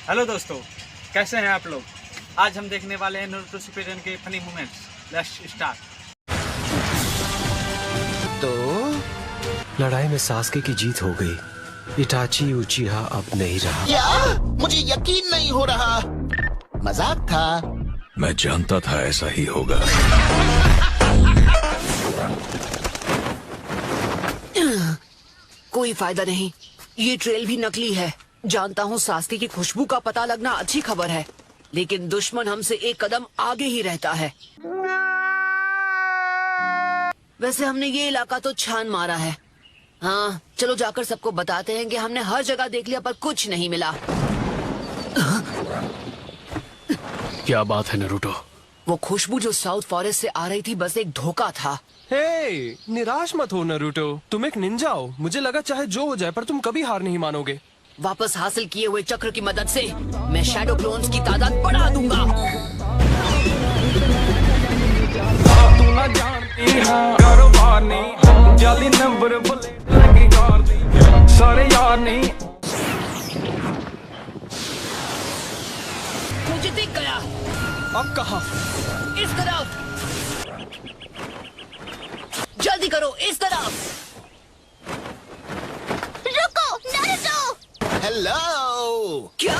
Hello दोस्तों, कैसे हैं आप लोग। आज हम देखने वाले हैं नारुतो शिपुडेन के फनी मोमेंट्स। Let's start. तो लड़ाई में सास्के की जीत हो गई। इटाची उचिहा अब नहीं रहा। क्या? मुझे यकीन नहीं हो रहा। मजाक था। मैं जानता था ऐसा ही होगा। कोई फायदा नहीं, ये ट्रेल भी नकली है। जानता हूँ सास्के की खुशबू का पता लगना अच्छी खबर है, लेकिन दुश्मन हमसे एक कदम आगे ही रहता है। वैसे हमने ये इलाका तो छान मारा है। हाँ, चलो जाकर सबको बताते हैं कि हमने हर जगह देख लिया पर कुछ नहीं मिला। क्या बात है नारुतो? वो खुशबू जो साउथ फॉरेस्ट से आ रही थी बस एक धोखा था। हे, निराश मत हो नारुतो, तुम एक निंजा हो। मुझे लगा चाहे जो हो जाए पर तुम कभी हार नहीं मानोगे। वापस हासिल किए हुए चक्र की मदद से मैं शैडो क्लोन्स की तादाद बढ़ा दूंगा। तू ना जानती है कारोबार नहीं, जाली नंबर लगी कार दी, सारे यार नहीं। मुझे दिख गया। अब कहाँ? इस तरफ। जल्दी करो, इस तरफ। रुको नारुतो! हेलो। क्या?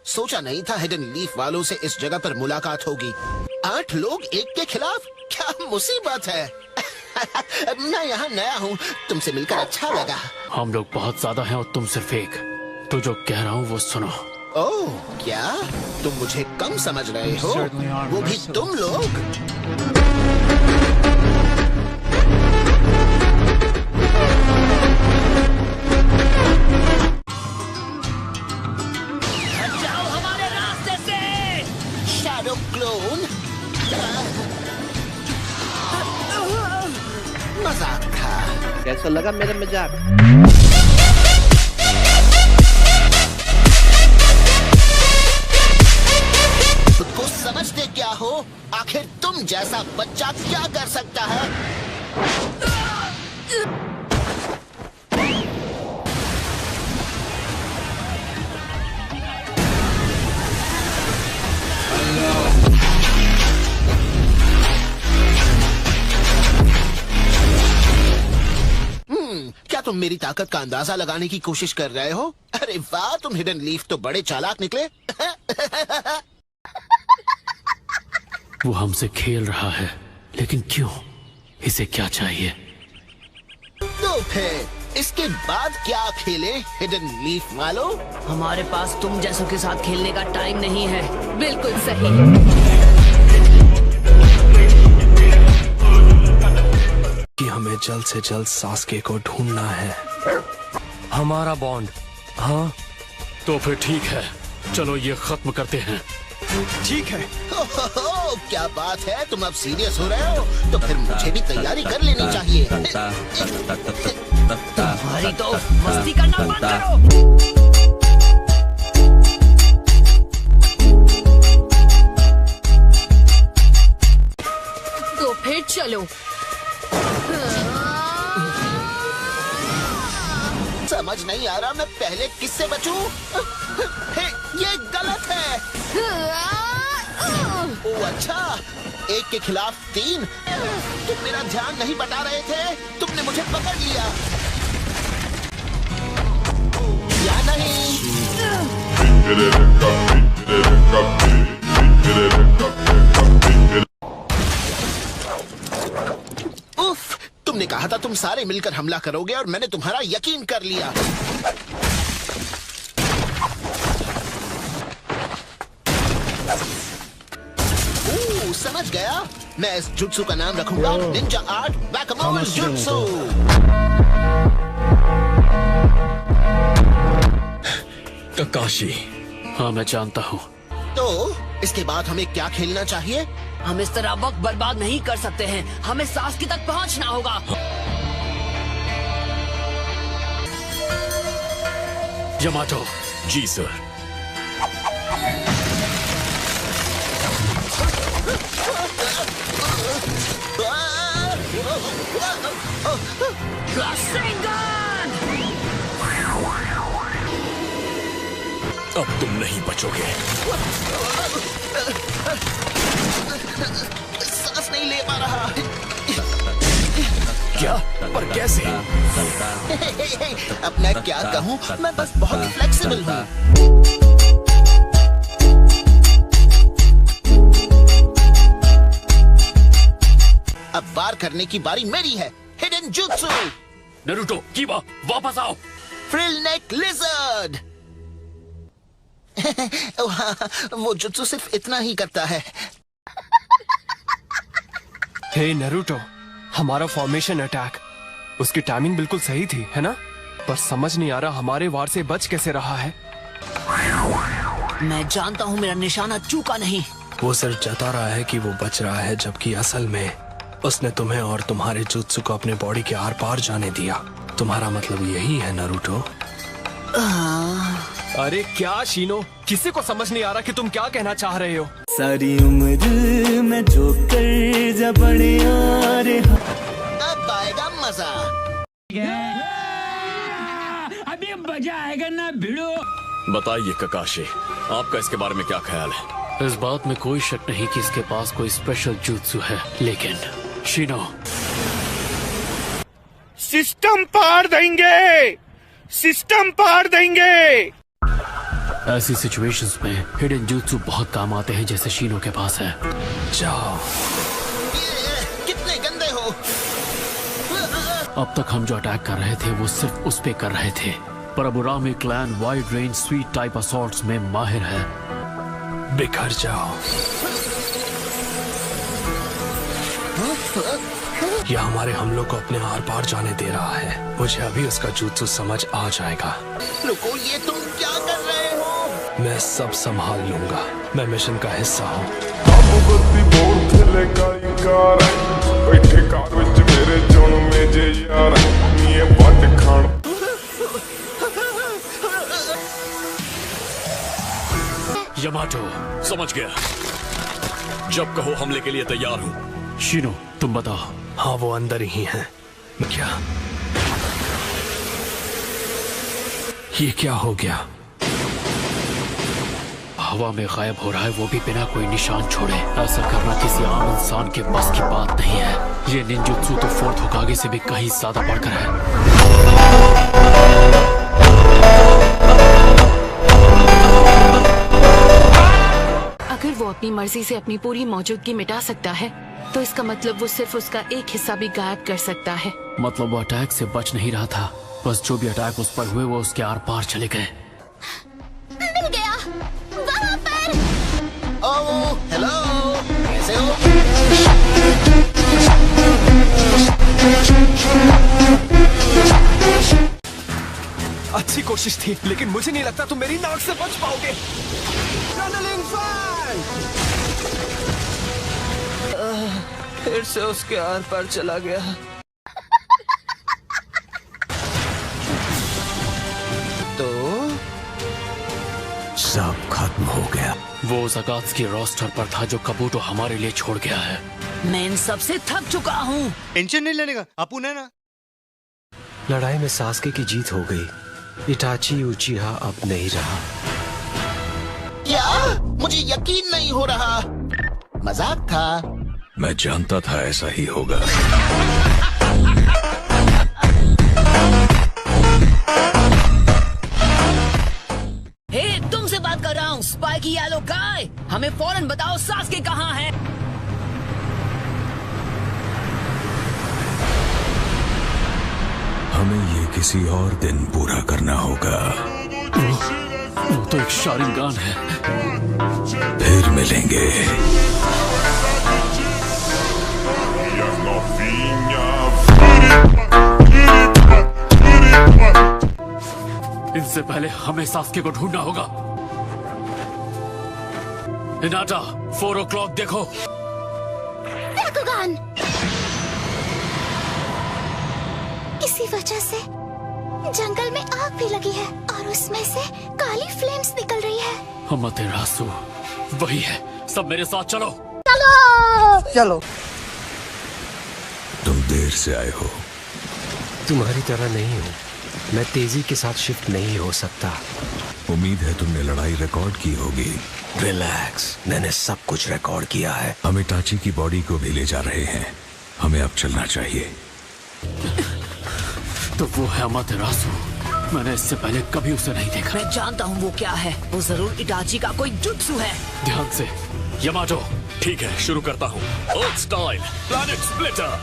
सोचा नहीं था हिडन लीफ वालों से इस जगह पर मुलाकात होगी। 8 लोग एक के खिलाफ, क्या मुसीबत है। मैं यहाँ नया हूँ, तुमसे मिलकर अच्छा लगा। हम लोग बहुत ज्यादा हैं और तुम सिर्फ एक। तो जो कह रहा हूँ वो सुनो। ओह, क्या तुम मुझे कम समझ रहे हो? वो भी तुम लोग। जाओ हमारे रास्ते से। Shadow clone. मजाक था। कैसा लगा मेरा मजाक? को समझते क्या हो? आखिर तुम जैसा बच्चा क्या कर सकता है? क्या तुम मेरी ताकत का अंदाजा लगाने की कोशिश कर रहे हो? अरे वाह, तुम हिडन लीफ तो बड़े चालाक निकले। वो हमसे खेल रहा है, लेकिन क्यों? इसे क्या चाहिए? तो फिर इसके बाद क्या खेले हिडन लीफ वालों? हमारे पास तुम जैसों के साथ खेलने का टाइम नहीं है। बिल्कुल सही। कि हमें जल्द से जल्द सास्के को ढूंढना है। हमारा बॉन्ड। हाँ तो फिर ठीक है, चलो ये खत्म करते हैं। ठीक है। हो, क्या बात है, तुम अब सीरियस हो रहे हो? तो फिर मुझे भी तैयारी कर लेनी चाहिए। तुम्हारी तो मस्ती करना बंद करो। तो फिर चलो। समझ नहीं आ रहा मैं पहले किससे बचूं? हे, ये गलत है। ओ अच्छा, एक के खिलाफ 3। तुम मेरा ध्यान नहीं बटा रहे थे, तुमने मुझे पकड़ लिया या नहीं? उफ, तुमने कहा था तुम सारे मिलकर हमला करोगे और मैंने तुम्हारा यकीन कर लिया। समझ गया, मैं इस जुत्सु का नाम रखूंगा निंजा आर्ट बैकमोन जुत्सु। ककाशी। हाँ, मैं जानता हूँ। तो इसके बाद हमें क्या खेलना चाहिए? हम इस तरह वक्त बर्बाद नहीं कर सकते हैं। हमें सास्के तक पहुंचना होगा। यमाटो। जी सर। Rasengan! अब तुम नहीं बचोगे। सांस नहीं ले पा रहा। क्या? पर कैसे? अब मैं क्या कहूँ, मैं बस बहुत फ्लेक्सिबल हूँ। अब वार करने की बारी मेरी है। Hidden jutsu. नरूटो, कीबा, वापस आओ। फ्रिल नेक लिजर्ड। वो जुत्सु सिर्फ इतना ही करता है। हे नरूटो, हमारा फॉर्मेशन अटैक, उसकी टाइमिंग बिल्कुल सही थी, है ना? पर समझ नहीं आ रहा हमारे वार से बच कैसे रहा है। मैं जानता हूँ मेरा निशाना चूका नहीं। वो सिर्फ जता रहा है कि वो बच रहा है, जबकि असल में उसने तुम्हें और तुम्हारे जुत्सु को अपने बॉडी के आर पार जाने दिया। तुम्हारा मतलब यही है नरूटो? अरे क्या शीनो, किसी को समझ नहीं आ रहा कि तुम क्या कहना चाह रहे हो। सारी उम्र मैं जो कर जा बड़े आ रहे। अब आएगा मजा। अभी मजा आएगा ना भिड़ो। बताइए ककाशी, आपका इसके बारे में क्या ख्याल है? इस बात में कोई शक नहीं कि इसके पास कोई स्पेशल जुत्सु है, लेकिन शीनो, सिस्टम पार देंगे, सिस्टम पार देंगे। ऐसी सिचुएशंस में हिडन जुत्सु बहुत काम आते हैं, जैसे शीनो के पास है। जाओ। कितने गंदे हो। अब तक हम जो अटैक कर रहे थे वो सिर्फ उस पे कर रहे थे, पर अब Urami clan wide range sweet type assaults में माहिर है। बिखर जाओ। यह हमारे हमलों को अपने आर पार जाने दे रहा है। मुझे अभी उसका जुत्सु समझ आ जाएगा। रुको, ये तुम क्या कर रहे हो? मैं सब संभाल लूंगा। मैं मिशन का हिस्सा हूँ। बैठे कार विच मेरे चुन में जे यार नीए पट खान। यमाटो, समझ गया। जब कहो हमले के लिए तैयार हूँ। शीनो, तुम बताओ। हाँ, वो अंदर ही हैं। क्या? ये क्या हो गया? हवा में गायब हो रहा है, वो भी बिना कोई निशान छोड़े। ऐसा करना किसी आम इंसान के बस की बात नहीं है। ये निंजुत्सु तो फोर्थ होकागे से भी कहीं ज्यादा बढ़कर है। अगर वो अपनी मर्जी से अपनी पूरी मौजूदगी मिटा सकता है, तो इसका मतलब वो सिर्फ उसका एक हिस्सा भी गायब कर सकता है। मतलब वो अटैक से बच नहीं रहा था, बस जो भी अटैक उस पर हुए वो उसके आर पार चले गए। मिल गया, वहाँ पर। ओह, हेलो, कैसे हो? अच्छी कोशिश थी, लेकिन मुझे नहीं लगता तुम मेरी नाक से बच पाओगे। Tunnelling fan! फिर से उसके आर पार चला गया। तो सब खत्म हो गया। वो उस अगात्सुकी रोस्टर पर था जो कबूटो हमारे लिए छोड़ गया है। मैं इन सबसे थक चुका हूँ। टेंशन नहीं लेने का, अपुन है ना। लड़ाई में सास्के की जीत हो गई। इटाची उचिहा अब नहीं रहा। क्या? मुझे यकीन नहीं हो रहा। मजाक था। मैं जानता था ऐसा ही होगा। हे, तुमसे बात कर रहा हूँ, स्पाइकी येलो गाय। हमें फौरन बताओ सास्के कहाँ है। हमें ये किसी और दिन पूरा करना होगा। वो तो एक शारिंगान है। फिर मिलेंगे। इनसे पहले हमें सास्के को ढूंढना होगा। हिनाटा, 4 o'clock देखो। बाकुगान। इसी वजह से जंगल में आग भी लगी है और उसमें से काली फ्लेम्स निकल रही है। अमातेरासु वही है। सब मेरे साथ चलो। चलो। तुम देर से आए हो। तुम्हारी तरह नहीं हूँ। मैं तेजी के साथ शिफ्ट नहीं हो सकता। उम्मीद है तुमने लड़ाई रिकॉर्ड की होगी। रिलैक्स, मैंने सब कुछ रिकॉर्ड किया है। हम इटाची की बॉडी को भी ले जा रहे हैं, हमें अब चलना चाहिए। तो वो है अमातेरासु। मैंने इससे पहले कभी उसे नहीं देखा। मैं जानता हूँ वो क्या है। वो जरूर इटाची का कोई जुत्सु है। ध्यान से। यमाटो, ठीक है, शुरू करता हूँ। अर्थ स्टाइल प्लैनेट स्प्लिटर।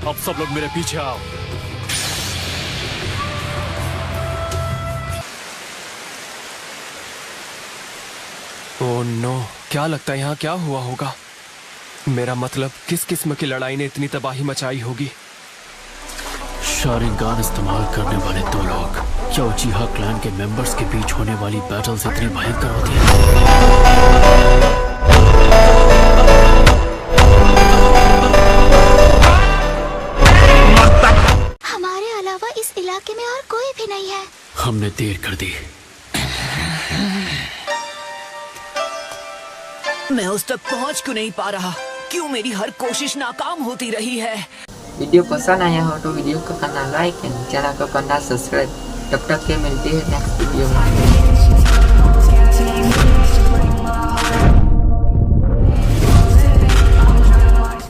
अब सब लोग मेरे पीछे आओ। ओह नो, क्या लगता है यहाँ क्या हुआ होगा? मेरा मतलब किस किस्म की लड़ाई ने इतनी तबाही मचाई होगी? शारिंगान इस्तेमाल करने वाले दो लोग क्या उचिहा क्लैन के मेंबर्स के बीच होने वाली बैटल से इतनी भयंकर होती है? हमारे अलावा इस इलाके में और कोई भी नहीं है। हमने देर कर दी। मैं उस तक पहुँच क्यों नहीं पा रहा? क्यों मेरी हर कोशिश नाकाम होती रही है? वीडियो पसंद आया हो तो वीडियो को करना लाइक एंड चैनल को करना सब्सक्राइब। तब तक के मिलते हैं नेक्स्ट वीडियो में।